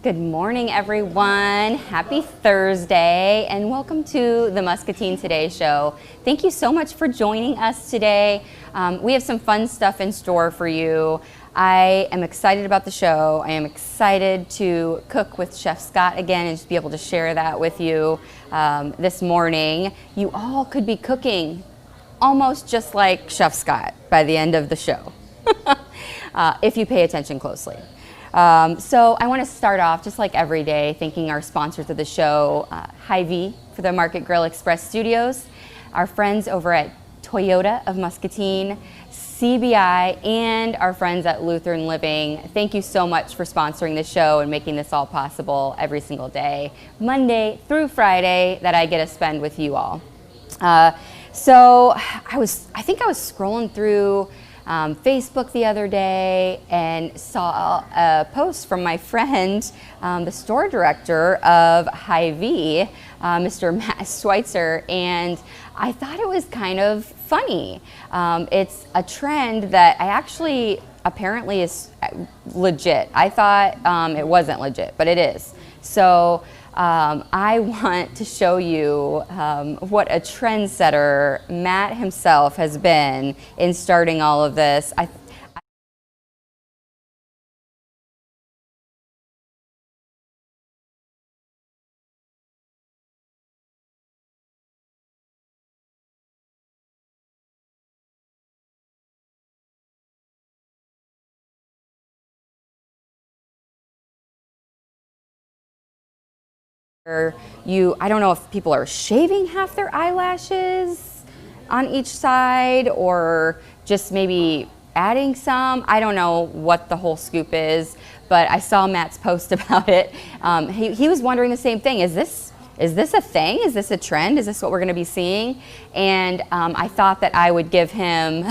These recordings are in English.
Good morning, everyone. Happy Thursday, and welcome to the Muscatine Today show. Thank you so much for joining us today. We have some fun stuff in store for you. I am excited about the show. I am excited to cook with Chef Scott again and just be able to share that with you this morning. You all could be cooking almost just like Chef Scott by the end of the show, if you pay attention closely. So I want to start off, just like every day, thanking our sponsors of the show, Hy-Vee for the Market Grill Express Studios, our friends over at Toyota of Muscatine, CBI, and our friends at Lutheran Living. Thank you so much for sponsoring the show and making this all possible every single day, Monday through Friday, that I get to spend with you all. So I think I was scrolling through Facebook the other day and saw a post from my friend, the store director of Hy-Vee, Mr. Matt Schweitzer, and I thought it was kind of funny. It's a trend that I actually apparently is legit. I thought it wasn't legit, but it is. So I want to show you what a trendsetter Matt himself has been in starting all of this. I don't know if people are shaving half their eyelashes on each side or just maybe adding some. I don't know what the whole scoop is, but I saw Matt's post about it. He was wondering the same thing. Is this a thing? Is this a trend? Is this what we're going to be seeing? And I thought that I would give him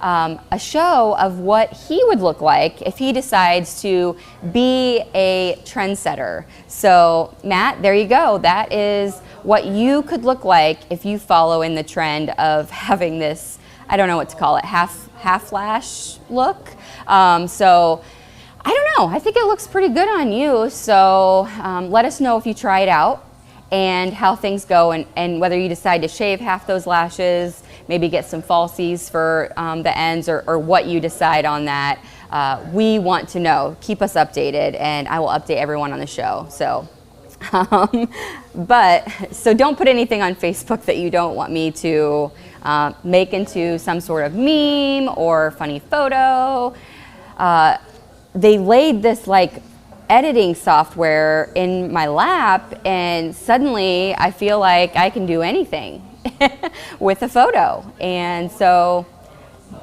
a show of what he would look like if he decides to be a trendsetter. So Matt, there you go. That is what you could look like if you follow in the trend of having this, I don't know what to call it, half lash look. So I don't know. I think it looks pretty good on you. So let us know if you try it out and how things go, and whether you decide to shave half those lashes, maybe get some falsies for the ends, or what you decide on that. We want to know. Keep us updated, and I will update everyone on the show. So, so don't put anything on Facebook that you don't want me to make into some sort of meme or funny photo. They laid this editing software in my lap, and suddenly I feel like I can do anything with a photo. And so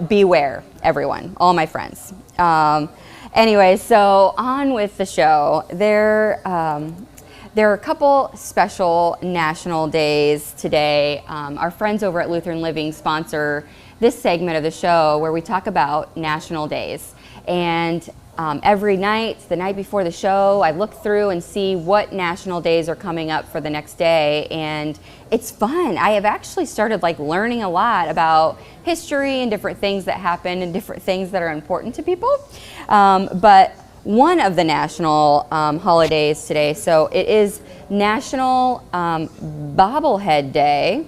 beware, everyone, all my friends. Anyway, so on with the show. There are a couple special national days today. Our friends over at Lutheran Living sponsor this segment of the show where we talk about national days. And every night, the night before the show, I look through and see what national days are coming up for the next day, and it's fun. I have actually started learning a lot about history and different things that happen and different things that are important to people. But one of the national holidays today, so it is National Bobblehead Day.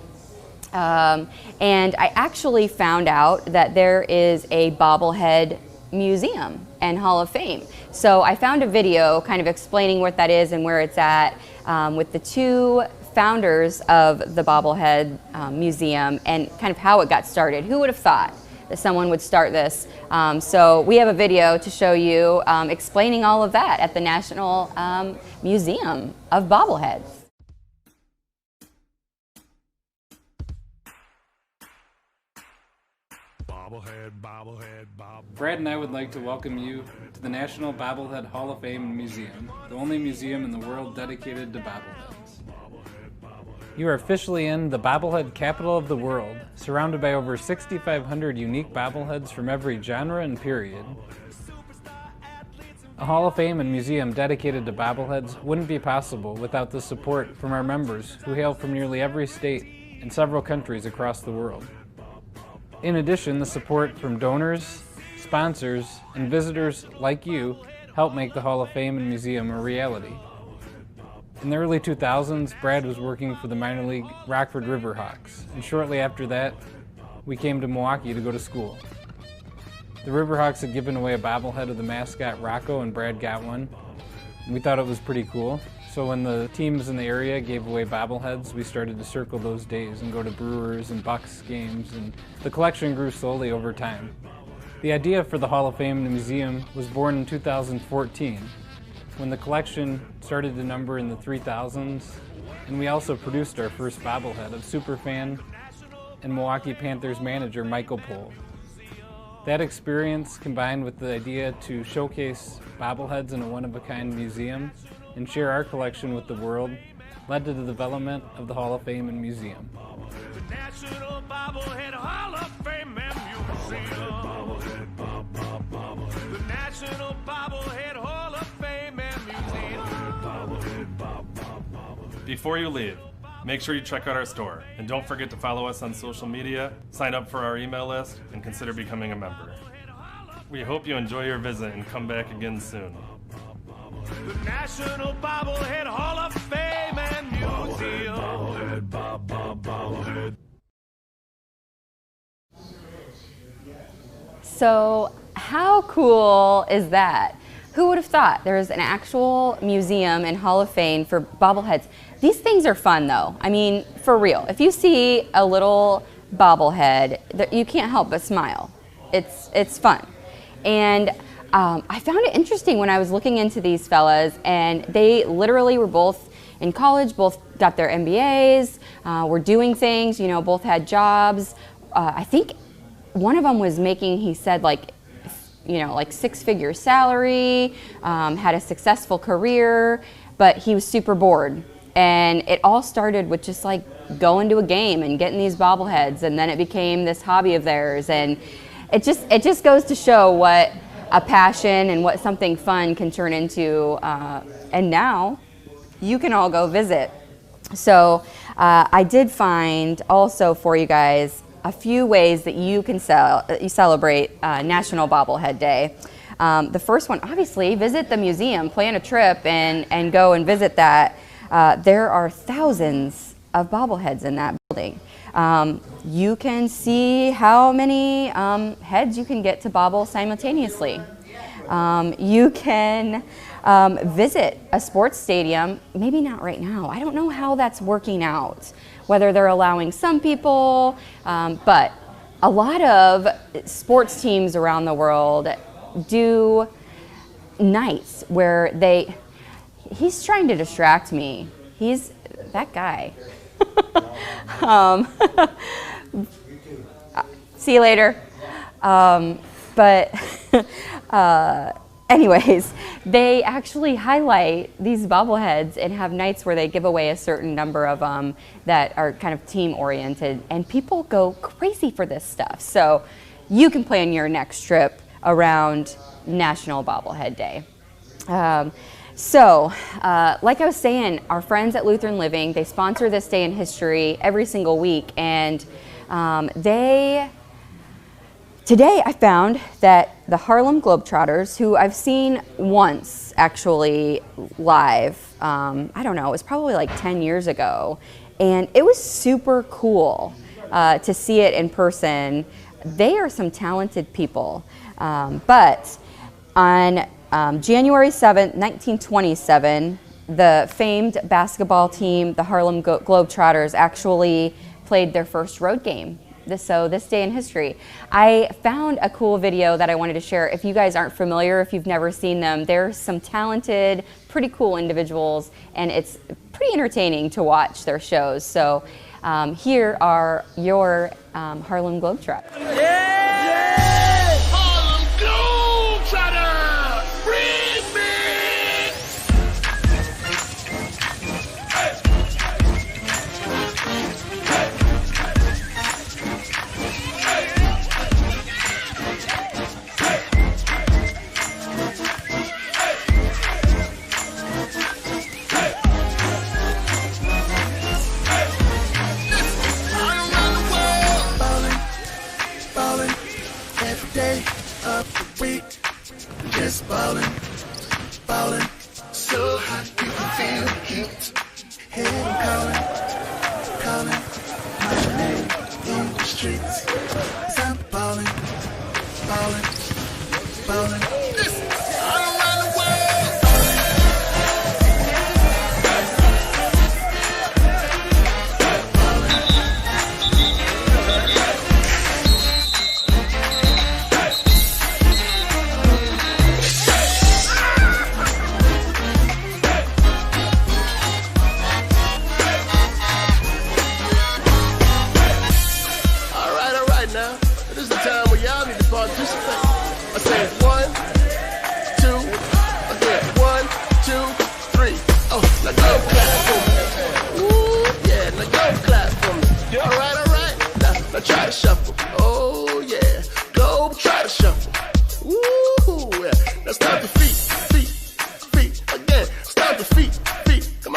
And I actually found out that there is a bobblehead museum and Hall of Fame. So I found a video kind of explaining what that is and where it's at with the two founders of the Bobblehead Museum and kind of how it got started. Who would have thought that someone would start this? So we have a video to show you explaining all of that at the National Museum of Bobbleheads. Brad and I would like to welcome you to the National Bobblehead Hall of Fame and Museum, the only museum in the world dedicated to bobbleheads. You are officially in the bobblehead capital of the world, surrounded by over 6,500 unique bobbleheads from every genre and period. A Hall of Fame and museum dedicated to bobbleheads wouldn't be possible without the support from our members who hail from nearly every state and several countries across the world. In addition, the support from donors, sponsors, and visitors like you helped make the Hall of Fame and Museum a reality. In the early 2000s, Brad was working for the minor league Rockford Riverhawks, and shortly after that, we came to Milwaukee to go to school. The Riverhawks had given away a bobblehead of the mascot Rocco, and Brad got one. We thought it was pretty cool, so when the teams in the area gave away bobbleheads, we started to circle those days and go to Brewers and Bucks games, and the collection grew slowly over time. The idea for the Hall of Fame and Museum was born in 2014, when the collection started to number in the 3,000s, and we also produced our first bobblehead of superfan and Milwaukee Panthers manager Michael Pohl. That experience, combined with the idea to showcase bobbleheads in a one-of-a-kind museum and share our collection with the world, led to the development of the Hall of Fame and Museum. The National Bobblehead Hall of Fame and Museum. The National Bobblehead Hall of Fame and Museum. Before you leave, make sure you check out our store, and don't forget to follow us on social media, sign up for our email list, and consider becoming a member. We hope you enjoy your visit and come back again soon. The National Bobblehead Hall of Fame and Museum. Bobblehead. So how cool is that? Who would have thought there's an actual museum and Hall of Fame for bobbleheads? These things are fun though. I mean, for real. If you see a little bobblehead, you can't help but smile. It's fun. And I found it interesting when I was looking into these fellas, and they literally were both in college, both got their MBAs, were doing things, both had jobs. I think one of them was making, he said, like six-figure salary, had a successful career, but he was super bored. And it all started with just like going to a game and getting these bobbleheads, and then it became this hobby of theirs. And it just goes to show what a passion and what something fun can turn into. And now you can all go visit. So I did find also for you guys a few ways that you can celebrate National Bobblehead Day. The first one, obviously, visit the museum, plan a trip and go and visit that. There are thousands of bobbleheads in that building. You can see how many heads you can get to bobble simultaneously. You can visit a sports stadium, maybe not right now. I don't know how that's working out, whether they're allowing some people, but a lot of sports teams around the world do nights where he's trying to distract me. He's that guy. See you later. Anyways, they actually highlight these bobbleheads and have nights where they give away a certain number of them that are kind of team oriented, and people go crazy for this stuff. So you can plan your next trip around National Bobblehead Day. Like I was saying, our friends at Lutheran Living, they sponsor this day in history every single week, and today I found that the Harlem Globetrotters, who I've seen once actually live, I don't know, it was probably like 10 years ago, and it was super cool to see it in person. They are some talented people, but on January 7th, 1927, the famed basketball team, the Harlem Globetrotters, actually played their first road game. So this day in history. I found a cool video that I wanted to share. If you guys aren't familiar, if you've never seen them, they're some talented, pretty cool individuals, and it's pretty entertaining to watch their shows. So here are your Harlem Globetrotters. Harlem Globetrotters! Remix! Ballin',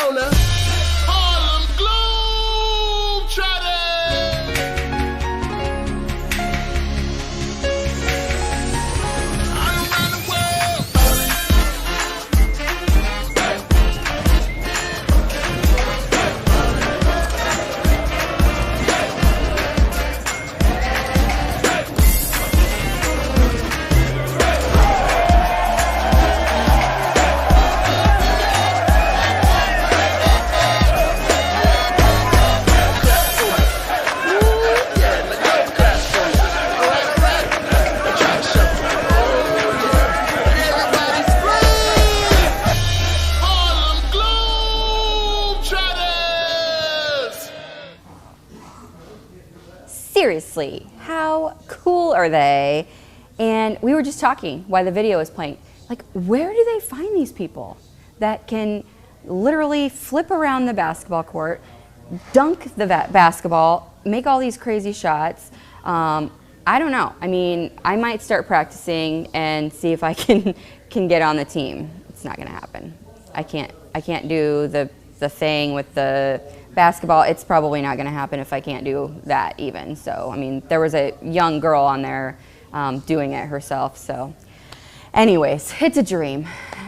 on now. Harlem Globetrotters. Seriously, how cool are they? And we were just talking while the video was playing, like, where do they find these people that can literally flip around the basketball court, dunk the basketball, make all these crazy shots? I don't know. I mean, I might start practicing and see if I can get on the team. It's not gonna happen. I can't do the thing with the basketball. It's probably not going to happen if I can't do that even. So, I mean, there was a young girl on there doing it herself. So, anyways, it's a dream.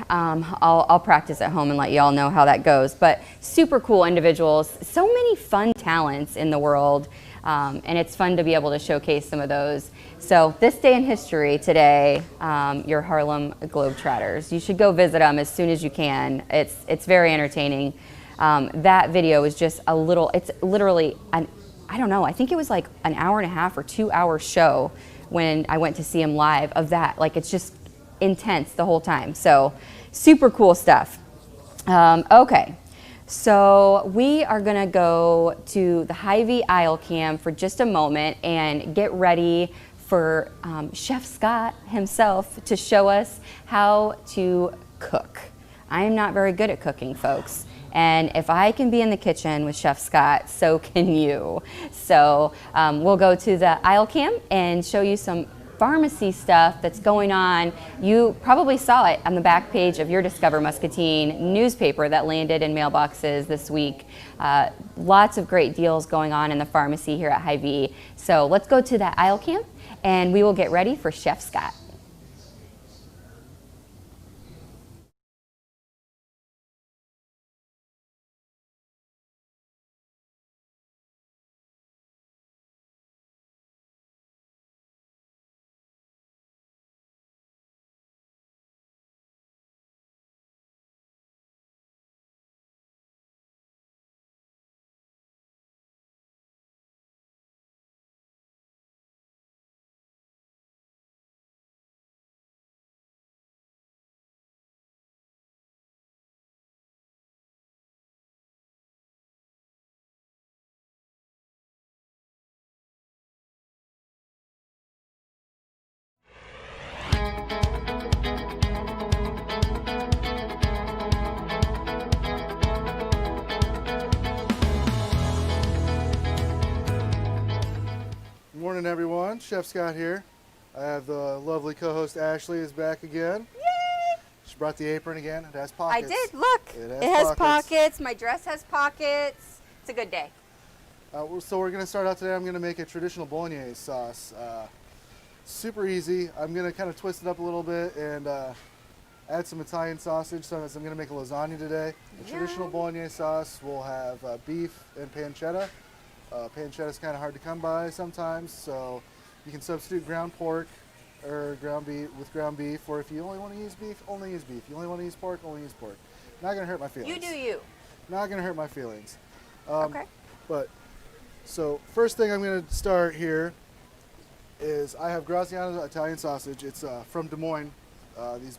I'll practice at home and let y'all know how that goes. But super cool individuals, so many fun talents in the world, and it's fun to be able to showcase some of those. So this day in history today, your Harlem Globetrotters. You should go visit them as soon as you can. It's very entertaining. That video is just a little, it's literally, I don't know, I think it was like an hour and a half or 2 hour show when I went to see him live of that. Like, it's just intense the whole time. So super cool stuff. Okay, so we are gonna go to the Hy-Vee aisle cam for just a moment and get ready for Chef Scott himself to show us how to cook. I am not very good at cooking, folks. And if I can be in the kitchen with Chef Scott, so can you. So we'll go to the aisle cam and show you some pharmacy stuff that's going on. You probably saw it on the back page of your Discover Muscatine newspaper that landed in mailboxes this week. Lots of great deals going on in the pharmacy here at Hy-Vee. So let's go to that aisle cam and we will get ready for Chef Scott. Morning, everyone. Chef Scott here. I have the lovely co-host Ashley is back again. Yay! She brought the apron again. It has pockets. I did, look. It has pockets. My dress has pockets. It's a good day. So we're going to start out today. I'm going to make a traditional bolognese sauce. Super easy. I'm going to kind of twist it up a little bit and add some Italian sausage. So I'm going to make a lasagna today. The traditional bolognese sauce will have beef and pancetta. Pancetta is kind of hard to come by sometimes, so you can substitute ground pork or ground beef with ground beef, or if you only want to use beef, only use beef. You only want to use pork, only use pork. Not going to hurt my feelings. You do you. Not going to hurt my feelings. Okay. But, so first thing I'm going to start here is I have Graziano's Italian sausage. It's from Des Moines. These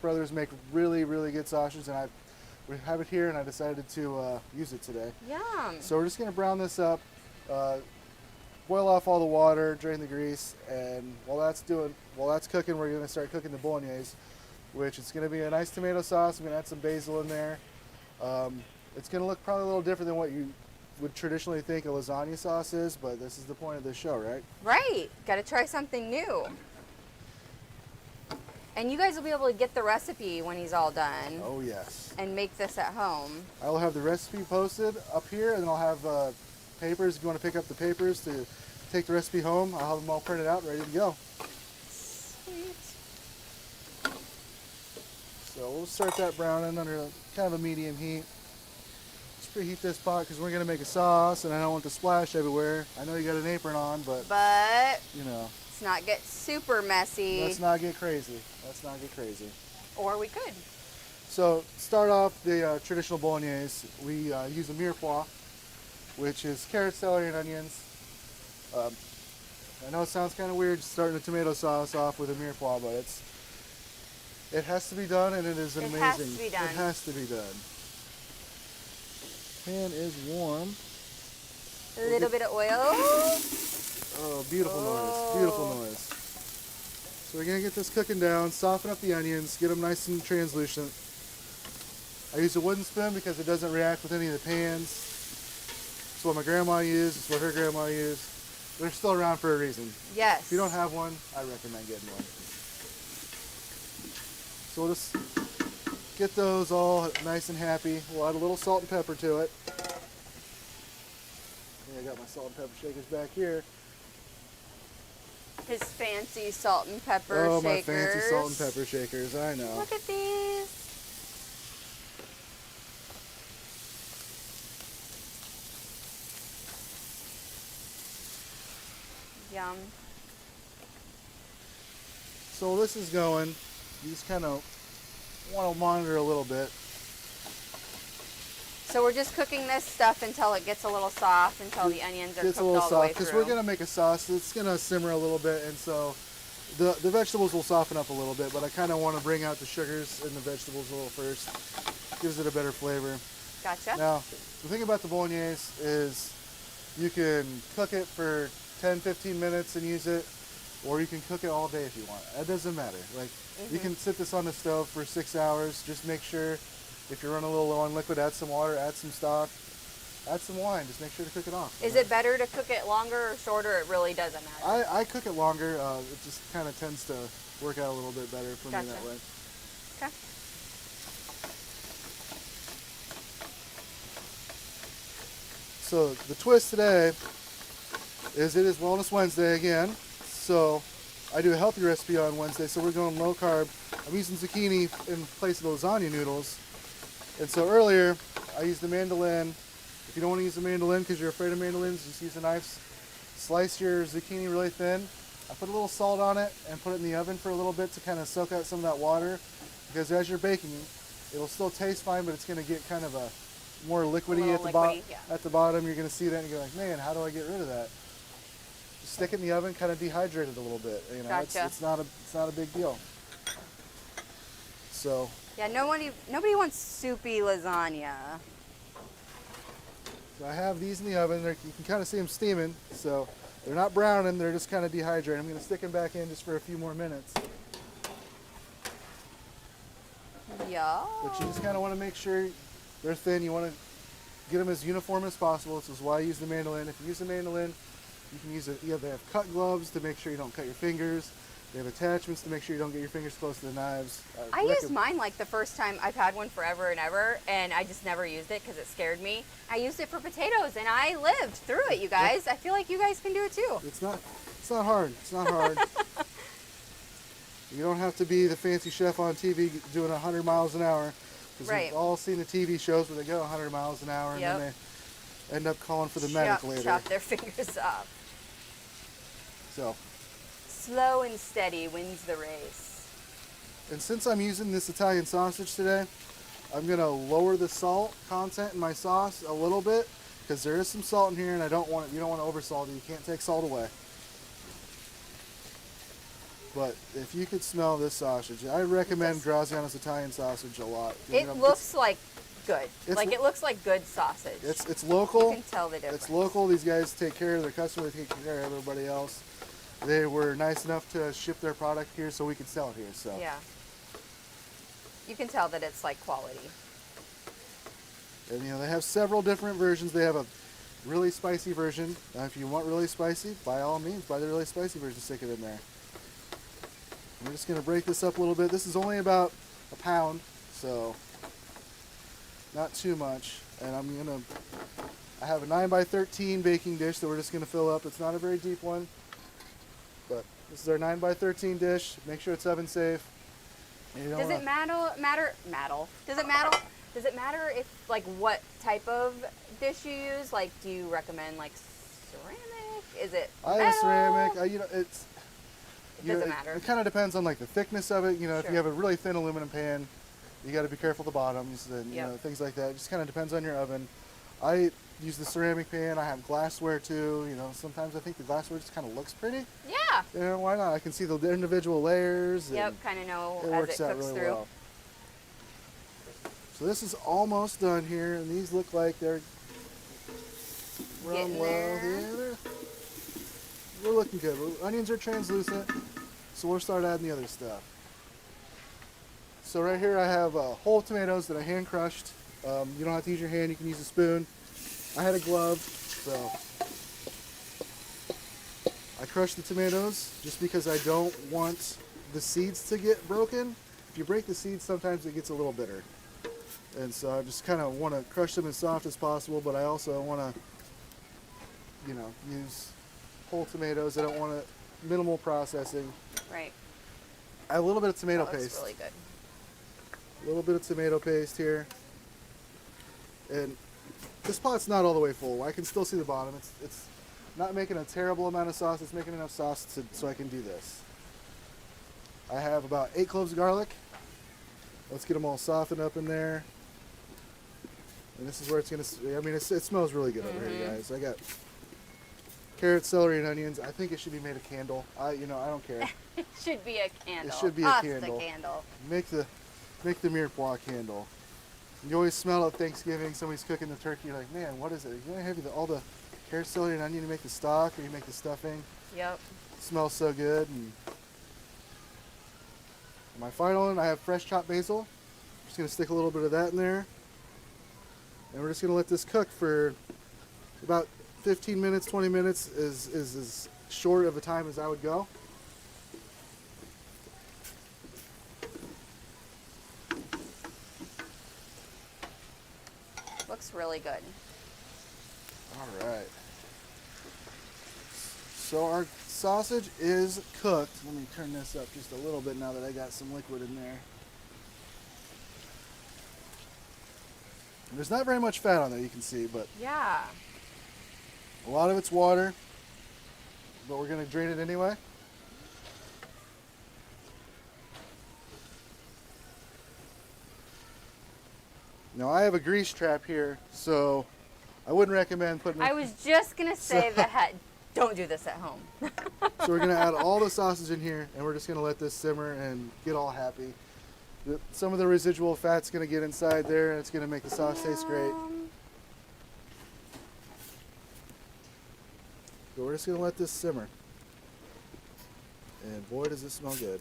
brothers make really, really good sausage, and we have it here, and I decided to use it today. Yum. So we're just going to brown this up, boil off all the water, drain the grease, and while that's cooking, we're going to start cooking the bolognese, which is going to be a nice tomato sauce. I'm going to add some basil in there. It's going to look probably a little different than what you would traditionally think a lasagna sauce is, but this is the point of this show, right? Right. Got to try something new. And you guys will be able to get the recipe when he's all done Oh yes. and make this at home. I will have the recipe posted up here, and then I'll have papers. If you want to pick up the papers to take the recipe home, I'll have them all printed out, ready to go. Sweet. So we'll start that browning under kind of a medium heat. Let's preheat this pot because we're going to make a sauce, and I don't want to splash everywhere. I know you got an apron on, but you know, let's not get super messy. let's not get crazy. Let's not get crazy. Or we could. So start off the traditional bolognese. We use a mirepoix, which is carrots, celery, and onions. I know it sounds kind of weird starting a tomato sauce off with a mirepoix, but it has to be done, and it is amazing. It has to be done. It has to be done. Pan is warm. A little bit of oil. Oh, beautiful noise. Beautiful noise. So we're going to get this cooking down, soften up the onions, get them nice and translucent. I use a wooden spoon because it doesn't react with any of the pans. It's what my grandma used. It's what her grandma used. They're still around for a reason. Yes. If you don't have one, I recommend getting one. So we'll just get those all nice and happy. We'll add a little salt and pepper to it. I got my salt and pepper shakers back here. His fancy salt and pepper Oh, shakers. my fancy salt and pepper shakers. I know. Look at these. Yum. So this is going. You just kind of want to monitor a little bit. So we're just cooking this stuff until it gets a little soft, until the onions are Gets cooked a little all the way soft because through. we're gonna make a sauce. It's gonna simmer a little bit, and so the vegetables will soften up a little bit. But I kind of want to bring out the sugars in the vegetables a little first. Gives it a better flavor. Gotcha. Now, the thing about the bolognese is you can cook it for 10-15 minutes and use it, or you can cook it all day if you want. It doesn't matter. Like you can sit this on the stove for 6 hours. Just make sure if you're running a little low on liquid, add some water, add some stock, add some wine. Just make sure to cook it off. Is it better to cook it longer or shorter? It really doesn't matter. I cook it longer. It just kind of tends to work out a little bit better for Gotcha. me that way. Okay. So the twist today is it is Wellness Wednesday again. So I do a healthy recipe on Wednesday. So we're going low carb. I'm using zucchini in place of lasagna noodles. And so earlier I used the mandolin. If you don't want to use the mandolin because you're afraid of mandolins, just use a knife. Slice your zucchini really thin. I put a little salt on it and put it in the oven for a little bit to kind of soak out some of that water. Because as you're baking, it'll still taste fine, but it's going to get kind of a more liquidy at the bottom. Yeah. At the bottom, you're going to see that and you're like, man, how do I get rid of that? Just stick it in the oven, kind of dehydrate it a little bit. You know, Gotcha. it's not a big deal. So Yeah, nobody wants soupy lasagna. I have these in the oven. You can kind of see them steaming. So they're not browning, they're just kind of dehydrated. I'm going to stick them back in just for a few more minutes. Yeah. But you just kind of want to make sure they're thin. You want to get them as uniform as possible. This is why I use the mandolin. If you use the mandolin, you can use it. They have cut gloves to make sure you don't cut your fingers. They have attachments to make sure you don't get your fingers close to the knives. I used mine like the first time. I've had one forever and ever, and I just never used it because it scared me. I used it for potatoes, and I lived through it, you guys. I feel like you guys can do it too. It's not hard. It's not hard. You don't have to be the fancy chef on TV doing 100 miles an hour. Because Right. we've all seen the TV shows where they go 100 miles an hour and Yep. then they end up calling for the medic later. Chop their fingers off. So, Slow and steady wins the race. and since I'm using this Italian sausage today, I'm gonna lower the salt content in my sauce a little bit because there is some salt in here, and you don't want to oversalt it. You can't take salt away. But if you could smell this sausage, I recommend Graziano's Italian sausage a lot. It looks like good. it's- It looks like good sausage. It's local. You can tell the difference. It's local. These guys take care of their customers. They take care of everybody else. They were nice enough to ship their product here so we could sell it here. So Yeah. You can tell that it's like quality. And they have several different versions. They have a really spicy version. Now, if you want really spicy, by all means, buy the really spicy version. Stick it in there. We're just gonna break this up a little bit. This is only about a pound, so not too much. And I have a 9x13 baking dish that we're just gonna fill up. It's not a very deep one, but this is our 9x13 dish. Make sure it's oven safe. Does it matter? Does it matter if like what type of dish you use? Like, do you recommend like ceramic? Is it I metal? have a ceramic. It doesn't matter. It kind of depends on like the thickness of it. If Sure. you have a really thin aluminum pan, you got to be careful of the bottoms and Yep. things like that. It just kind of depends on your oven. I use the ceramic pan. I have glassware too. Sometimes I think the glassware just kind of looks pretty. Yeah. Why not? I can see the individual layers. Yep. And Kind of know it as works it out cooks really through. well. So this is almost done here, and these look like they're Getting well. there. Yeah, we're looking good. Onions are translucent, so we'll start adding the other stuff. So right here I have whole tomatoes that I hand crushed. You don't have to use your hand, you can use a spoon. I had a glove, so I crushed the tomatoes just because I don't want the seeds to get broken. If you break the seeds, sometimes it gets a little bitter. And so I just kind of want to crush them as soft as possible, but I also want to, use whole tomatoes. I don't want minimal processing. Right. I have a little bit of tomato That looks paste. really good. A little bit of tomato paste here. And this pot's not all the way full. I can still see the bottom. It's not making a terrible amount of sauce. It's making enough sauce so I can do this. I have about 8 cloves of garlic. Let's get them all softened up in there. And this is where it's going to, it smells really good over here, guys. I got carrots, celery, and onions. I think it should be made a candle. I don't care. It should be a candle. It should be a Us candle. a candle. Make the mirepoix candle. You always smell at Thanksgiving, somebody's cooking the turkey, you're like, man, what is it? You want to have all the carrots, celery, and onion to make the stock, or you make the stuffing? Yep. It smells so good. And my final one, I have fresh chopped basil. I'm just going to stick a little bit of that in there. And we're just going to let this cook for about 15 minutes, 20 minutes is as short of a time as I would go. Looks really good. All right. So our sausage is cooked. Let me turn this up just a little bit now that I got some liquid in there. And there's not very much fat on there, you can see, but Yeah. a lot of it's water. But we're going to drain it anyway. Now I have a grease trap here, so I wouldn't recommend putting. I was just gonna say that. Don't do this at home. So we're gonna add all the sausage in here, and we're just gonna let this simmer and get all happy. Some of the residual fat's gonna get inside there, and it's gonna make the sauce taste great. So we're just gonna let this simmer. And boy, does it smell good.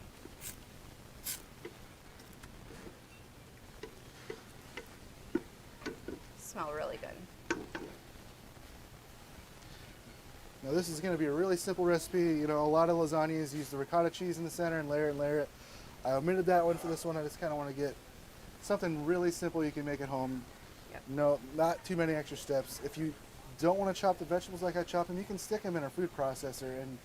Smell really good. Now this is going to be a really simple recipe. A lot of lasagnas use the ricotta cheese in the center and layer it. I omitted that one for this one. I just kind of want to get something really simple you can make at home. Yep. No, not too many extra steps. If you don't want to chop the vegetables like I chop them, you can stick them in a food processor and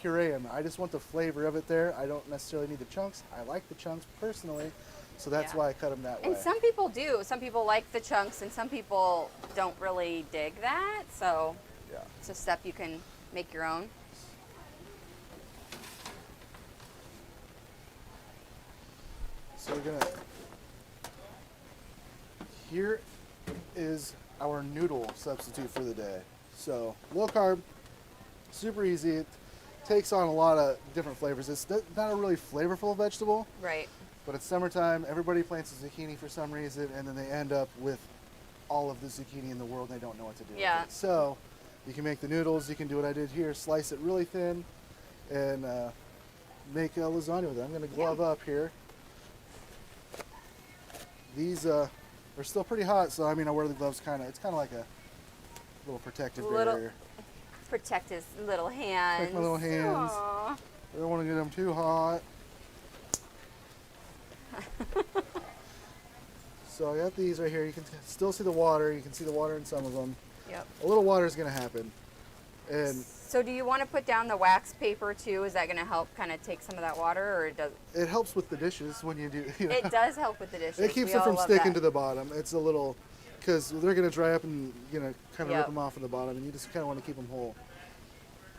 puree them. I just want the flavor of it there. I don't necessarily need the chunks. I like the chunks personally, so that's Yeah. why I cut them that way. And some people do. Some people like the chunks, and some people don't really dig that. So Yeah. it's a step you can make your own. So here is our noodle substitute for the day. So low carb, super easy. It takes on a lot of different flavors. It's not a really flavorful vegetable, Right. but it's summertime. Everybody plants a zucchini for some reason, and then they end up with all of the zucchini in the world and they don't know what to do Yeah. with it. So you can make the noodles. You can do what I did here, slice it really thin, and make a lasagna with it. I'm going to glove up here. These are still pretty hot, so I wear the gloves it's kind of like a little protective barrier. Protect his little hands. my little hands. Aw. I don't want to get them too hot. So I got these right here. You can still see the water. You can see the water in some of them. Yep. A little water is going to happen. And So do you want to put down the wax paper too? Is that going to help kind of take some of that water, or it does? it helps with the dishes when you do. You know, It does help with the dishes. it keeps We them all from love sticking that. to the bottom. It's a little, because they're going to dry up and, kind of Yep. rip them off at the bottom, and you just kind of want to keep them whole.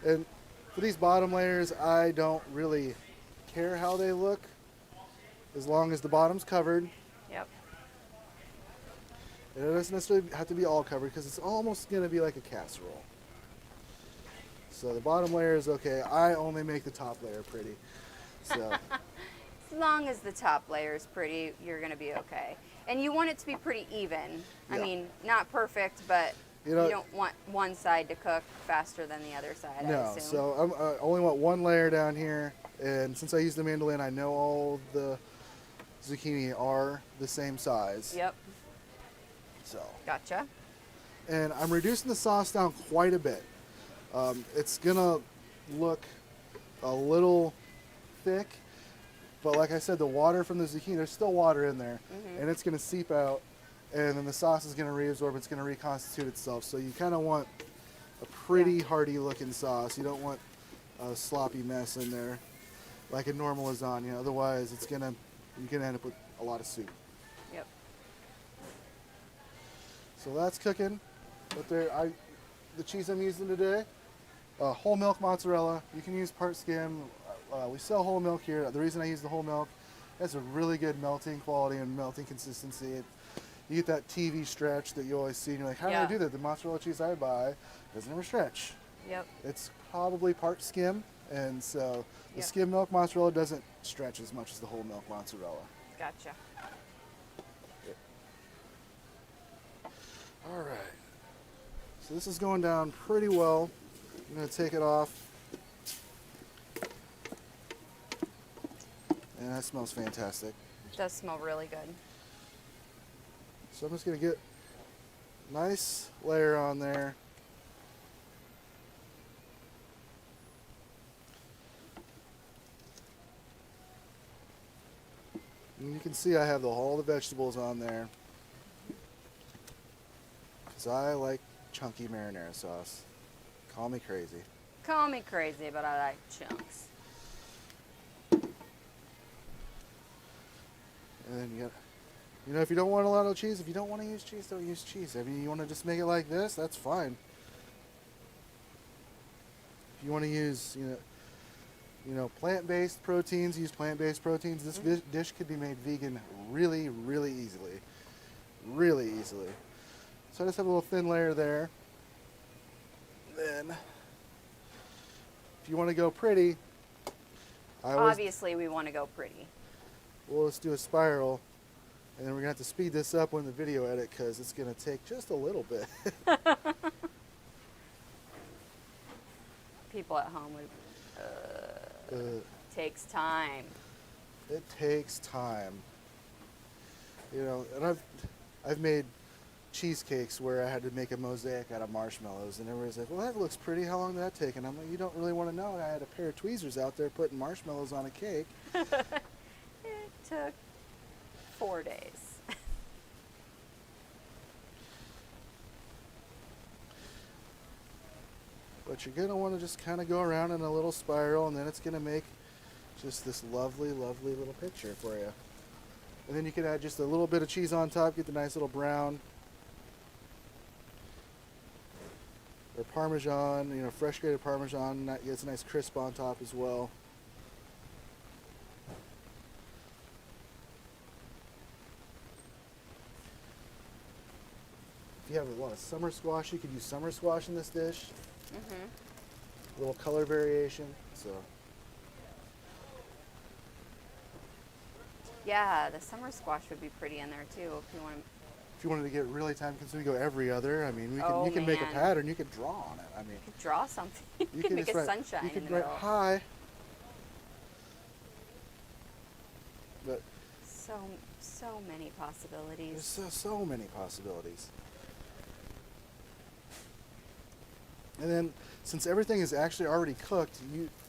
And for these bottom layers, I don't really care how they look, as long as the bottom's covered. Yep. It doesn't necessarily have to be all covered, because it's almost going to be like a casserole. So the bottom layer is okay. I only make the top layer pretty. So As long as the top layer is pretty, you're going to be okay. And you want it to be pretty even. I Yeah. mean, not perfect, but You know- you don't want one side to cook faster than the other side, I no, assume. so I only want one layer down here, and since I use the mandolin, I know all the zucchini are the same size. Yep. So, Gotcha. and I'm reducing the sauce down quite a bit. It's gonna look a little thick, but like I said, the water from the zucchini, there's still water in there, and it's gonna seep out, and then the sauce is gonna reabsorb. It's gonna reconstitute itself. So you kind of want a pretty hearty looking sauce. You don't want a sloppy mess in there like a normal lasagna. Otherwise, you're gonna end up with a lot of soup. Yep. So that's cooking. But the cheese I'm using today, whole milk mozzarella. You can use part skim. We sell whole milk here. The reason I use the whole milk, it has a really good melting quality and melting consistency. You get that TV stretch that you always see, and you're like, how do I Yeah. do that? The mozzarella cheese I buy doesn't ever stretch. Yep. It's probably part skim, and so the Yeah. skim milk mozzarella doesn't stretch as much as the whole milk mozzarella. Gotcha. All right. So this is going down pretty well. I'm going to take it off. And that smells fantastic. It does smell really good. So I'm just going to get a nice layer on there. And you can see I have all the vegetables on there. Because I like chunky marinara sauce. Call me crazy. Call me crazy, but I like chunks. And then if you don't want a lot of cheese, if you don't want to use cheese, don't use cheese. I mean, you want to just make it like this, that's fine. If you want to use, plant-based proteins, use plant-based proteins. This dish could be made vegan really, really easily. Really easily. So I just have a little thin layer there. Then, if you want to go pretty, Obviously, we want to go pretty. we'll just do a spiral. And then we're going to have to speed this up when the video edit because it's going to take just a little bit. People at home would. Takes time. It takes time. And I've made cheesecakes where I had to make a mosaic out of marshmallows, and everybody's like, well, that looks pretty. How long did that take? And I'm like, you don't really want to know. I had a pair of tweezers out there putting marshmallows on a cake. It took 4 days. But you're going to want to just kind of go around in a little spiral, and then it's going to make just this lovely, lovely little picture for you. And then you can add just a little bit of cheese on top, get the nice little brown. Or Parmesan, fresh grated Parmesan, that gets a nice crisp on top as well. If you have a lot of summer squash, you could use summer squash in this dish. A little color variation. So Yeah, the summer squash would be pretty in there too if you want to. if you wanted to get really time consuming, go every other. I mean, Oh, you can make a man. pattern. You could draw on it. I mean, Draw something. You you can can make just a write, sunshine you in could the write middle. hi. But So many there's possibilities. so many possibilities. And then, since everything is actually already cooked,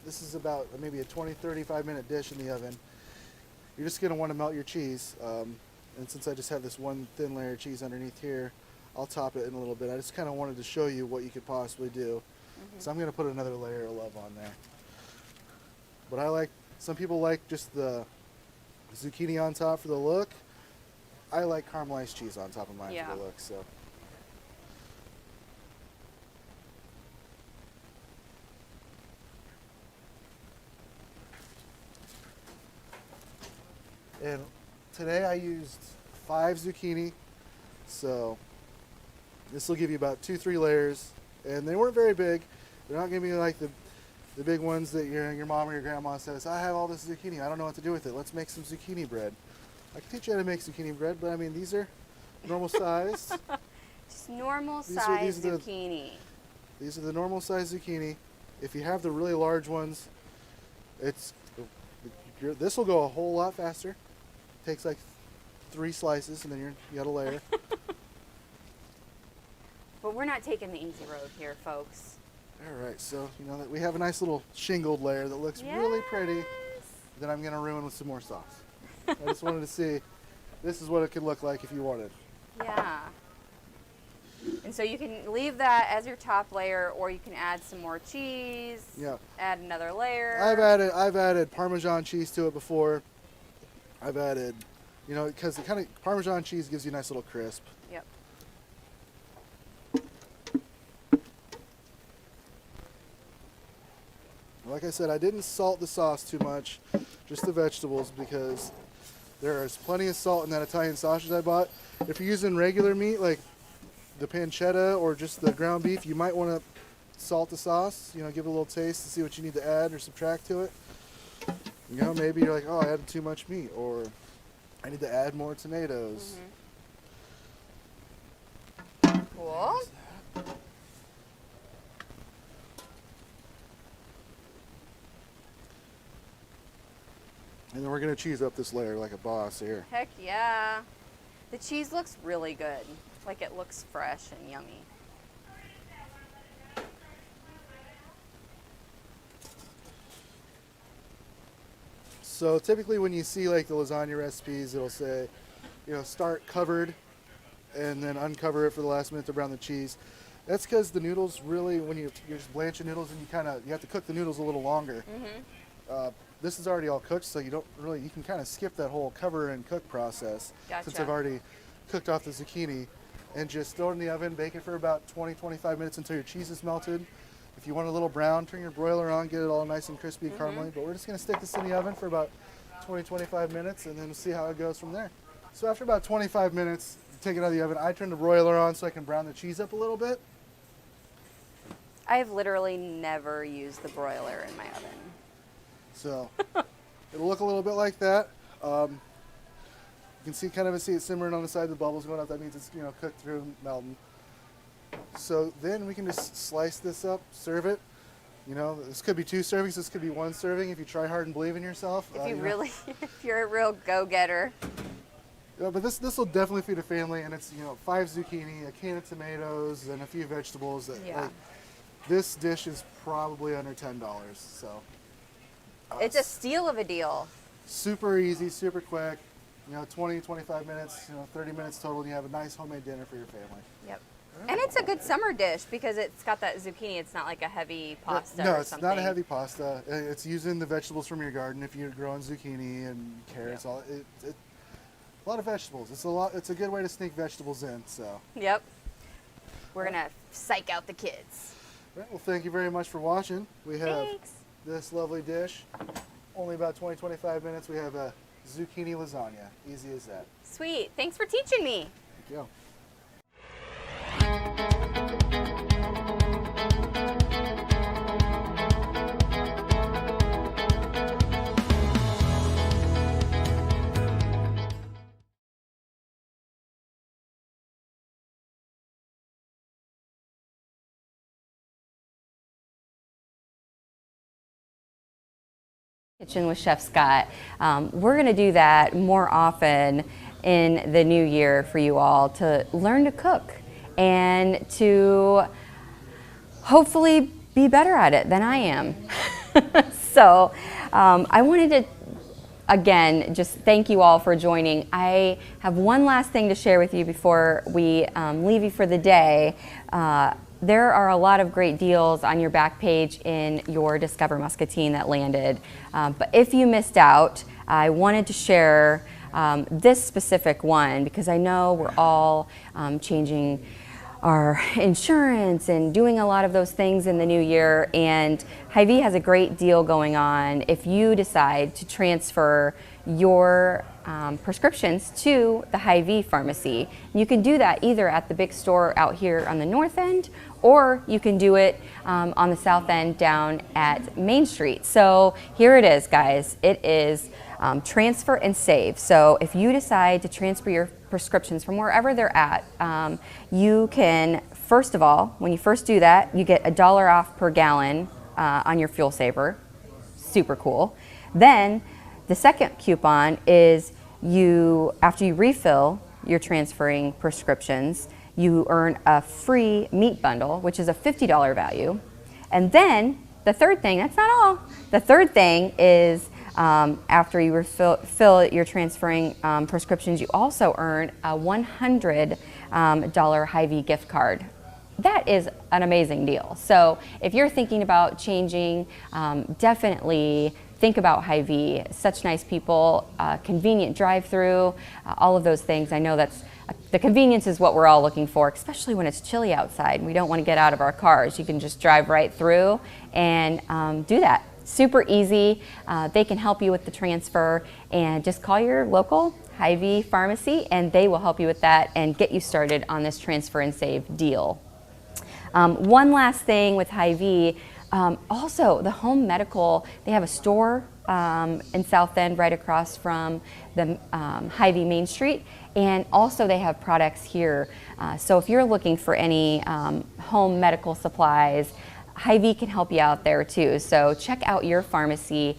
this is about maybe a 20, 35 minute dish in the oven. you're just going to want to melt your cheese. And since I just have this one thin layer of cheese underneath here, I'll top it in a little bit. I just kind of wanted to show you what you could possibly do. So I'm going to put another layer of love on there. But some people like just the zucchini on top for the look. I like caramelized cheese on top of mine for the look. So. And today I used 5 zucchini, so this will give you about 2-3 layers, and they weren't very big. They're not going to be like the big ones that your mom or your grandma says, I have all this zucchini, I don't know what to do with it, let's make some zucchini bread. I can teach you how to make zucchini bread, but I mean, these are normal size. Just normal size zucchini. These are the normal size zucchini. If you have the really large ones, this will go a whole lot faster. Takes like 3 slices, and then you got a layer. But we're not taking the easy road here, folks. All right, so you know that we have a nice little shingled layer that looks really pretty. That I'm gonna ruin with some more sauce. I just wanted to see, this is what it could look like if you wanted. Yeah. And so you can leave that as your top layer, or you can add some more cheese. Yeah. Add another layer. I've added Parmesan cheese to it before. I've added, because the kind of Parmesan cheese gives you a nice little crisp. Yep. Like I said, I didn't salt the sauce too much, just the vegetables, because there is plenty of salt in that Italian sausage I bought. If you're using regular meat, like the pancetta or just the ground beef, you might want to salt the sauce, give it a little taste to see what you need to add or subtract to it. Maybe you're like, oh, I added too much meat, or I need to add more tomatoes. Cool. And then we're going to cheese up this layer like a boss here. Heck yeah. The cheese looks really good. Like it looks fresh and yummy. So typically when you see like the lasagna recipes, it'll say, start covered and then uncover it for the last minute to brown the cheese. That's because the noodles really, when you're just blanching noodles, and you have to cook the noodles a little longer. This is already all cooked, so you can kind of skip that whole cover and cook process. Gotcha. Since I've already cooked off the zucchini, and just throw it in the oven, bake it for about 20-25 minutes until your cheese is melted. If you want a little brown, turn your broiler on, get it all nice and crispy and caramelly. But we're just going to stick this in the oven for about 20-25 minutes, and then see how it goes from there. So after about 25 minutes, take it out of the oven. I turn the broiler on so I can brown the cheese up a little bit. I have literally never used the broiler in my oven. So it'll look a little bit like that. You can see it simmering on the side, the bubbles going up. That means it's cooked through and melting. So then we can just slice this up, serve it. This could be 2 servings, this could be 1 serving if you try hard and believe in yourself. If you really, if you're a real go-getter. Yeah, but this will definitely feed a family, and it's 5 zucchini, a can of tomatoes, and a few vegetables. This dish is probably under $10. So it's a steal of a deal. Super easy, super quick. 20-25 minutes, 30 minutes total, and you have a nice homemade dinner for your family. Yep. And it's a good summer dish because it's got that zucchini. It's not like a heavy pasta no, or it's something. not a heavy pasta. It's using the vegetables from your garden. If you're growing zucchini and carrots, a lot of vegetables. It's a good way to sneak vegetables in. So. Yep. We're gonna psych out the kids. Right, well, thank you very much for watching. We have Thanks. this lovely dish. Only about 20-25 minutes. We have a zucchini lasagna. Easy as that. Sweet. Thanks for teaching me. Thank you. Kitchen with Chef Scott. We're going to do that more often in the new year for you all to learn to cook and to hopefully be better at it than I am. So I wanted to again, just thank you all for joining. I have one last thing to share with you before we leave you for the day. There are a lot of great deals on your back page in your Discover Muscatine that landed. But if you missed out, I wanted to share this specific one because I know we're all changing our insurance and doing a lot of those things in the new year, and Hy-Vee has a great deal going on if you decide to transfer your prescriptions to the Hy-Vee pharmacy. You can do that either at the big store out here on the north end, or you can do it on the south end down at Main Street. So here it is, guys. It is transfer and save. So if you decide to transfer your prescriptions from wherever they're at, you can, first of all, when you first do that, you get $1 off per gallon on your fuel saver. Super cool. Then the second coupon is after you refill your transferring prescriptions, you earn a free meat bundle, which is a $50 value. And then the third thing, that's not all. The third thing is after you fill your transferring prescriptions, you also earn a $100 Hy-Vee gift card. That is an amazing deal. So if you're thinking about changing, definitely think about Hy-Vee. Such nice people, convenient drive-through, all of those things. I know the convenience is what we're all looking for, especially when it's chilly outside. We don't want to get out of our cars. You can just drive right through and do that. Super easy. They can help you with the transfer, and just call your local Hy-Vee pharmacy and they will help you with that and get you started on this transfer and save deal. One last thing with Hy-Vee, also the home medical, they have a store in South End right across from the Hy-Vee Main Street, and also they have products here. So if you're looking for any home medical supplies, Hy-Vee can help you out there too. So check out your pharmacy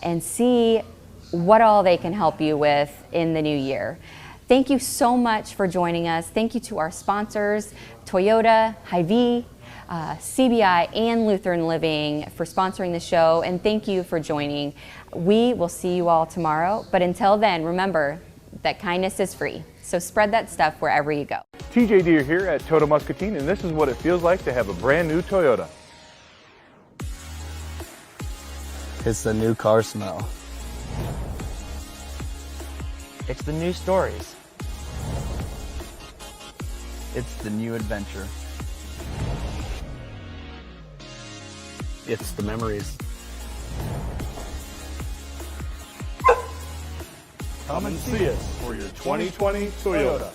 and see what all they can help you with in the new year. Thank you so much for joining us. Thank you to our sponsors, Toyota, Hy-Vee, CBI, and Lutheran Living for sponsoring the show, and thank you for joining. We will see you all tomorrow, but until then, remember that kindness is free. So spread that stuff wherever you go. TJ Deere here at Toyota Muscatine, and this is what it feels like to have a brand new Toyota. It's the new car smell. It's the new stories. It's the new adventure. It's the memories. Come and see us for your 2020 Toyota.